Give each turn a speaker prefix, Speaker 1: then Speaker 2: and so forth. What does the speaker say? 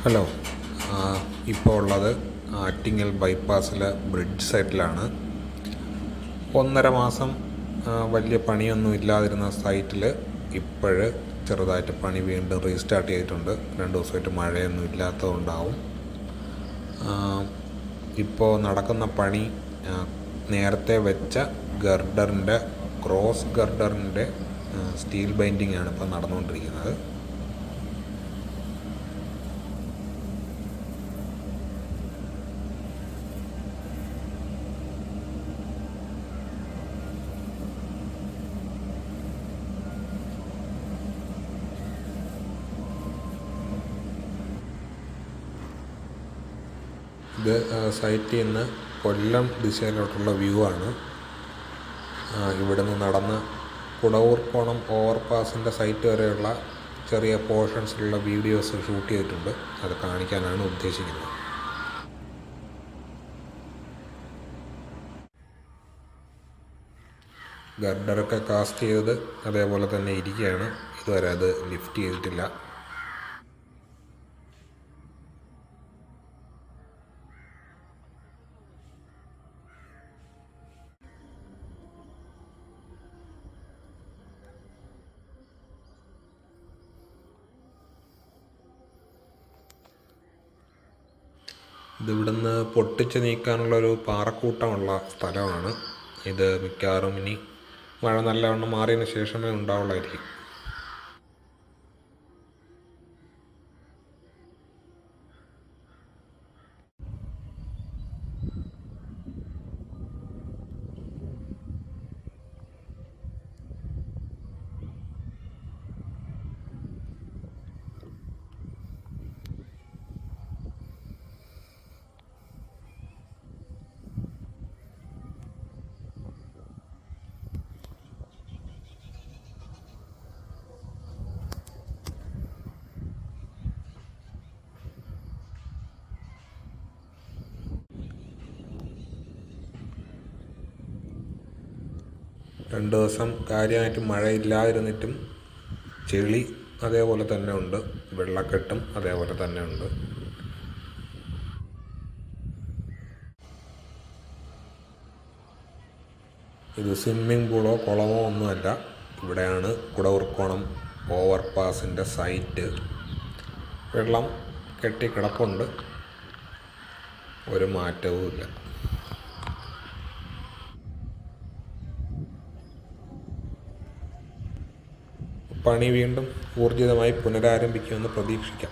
Speaker 1: Hello. ഇപ്പോൾ ഉള്ളത് Attingal ബൈപ്പാസിലെ bridge സൈറ്റിലാണ്. 1.5 മാസം വലിയ പണിയൊന്നും ഇല്ലാതിരുന്ന സൈറ്റിൽ ഇപ്പോഴ് ചെറുതായിട്ട് പണി വീണ്ടും റീസ്റ്റാർട്ട് ചെയ്തിട്ടുണ്ട്. 2 ദിവസമായിട്ട് മഴയൊന്നും ഇല്ലാത്തതുകൊണ്ടാവും. ഇപ്പോൾ നടക്കുന്ന പണി നേരത്തെ വെച്ച ഗർഡറിൻ്റെ ക്രോസ് ഗർഡറിൻ്റെ സ്റ്റീൽ ബൈൻഡിങ് ആണ് ഇപ്പോൾ നടന്നുകൊണ്ടിരിക്കുന്നത്. ഇത് സൈറ്റിൽ നിന്ന് കൊല്ലം ദിശയിലോട്ടുള്ള വ്യൂ ആണ്. ഇവിടുന്ന് നടന്ന് കുടവൂർക്കോണം ഓവർപാസിൻ്റെ സൈറ്റ് വരെയുള്ള ചെറിയ പോർഷൻസിലുള്ള വീഡിയോസ് ഷൂട്ട് ചെയ്തിട്ടുണ്ട്. അത് കാണിക്കാനാണ് ഉദ്ദേശിക്കുന്നത്. ഗർഡറൊക്കെ കാസ്റ്റ് ചെയ്തത് അതേപോലെ തന്നെ ഇരിക്കുകയാണ്. ഇതുവരെ അത് ലിഫ്റ്റ് ചെയ്തിട്ടില്ല. ഇതിവിടുന്ന് പൊട്ടിച്ച് നീക്കാനുള്ളൊരു പാറക്കൂട്ടമുള്ള സ്ഥലമാണ്. ഇത് മിക്കവാറും ഇനി മഴ നല്ലവണ്ണം മാറിയതിന് ശേഷമേ ഉണ്ടാവുള്ളായിരിക്കും. രണ്ട് ദിവസം കാര്യമായിട്ട് മഴയില്ലാതിരുന്നിട്ടും ചെളി അതേപോലെ തന്നെ ഉണ്ട്, വെള്ളക്കെട്ടും അതേപോലെ തന്നെ ഉണ്ട്. ഇത് സ്വിമ്മിംഗ് പൂളോ കുളമോ ഒന്നുമല്ല. ഇവിടെയാണ് കുടവൂർക്കോണം ഓവർപാസിൻ്റെ സൈറ്റ്. വെള്ളം കെട്ടിക്കിടപ്പുണ്ട്, ഒരു മാറ്റവുമില്ല. പണി വീണ്ടും ഊർജിതമായി പുനരാരംഭിക്കുമെന്ന് പ്രതീക്ഷിക്കാം.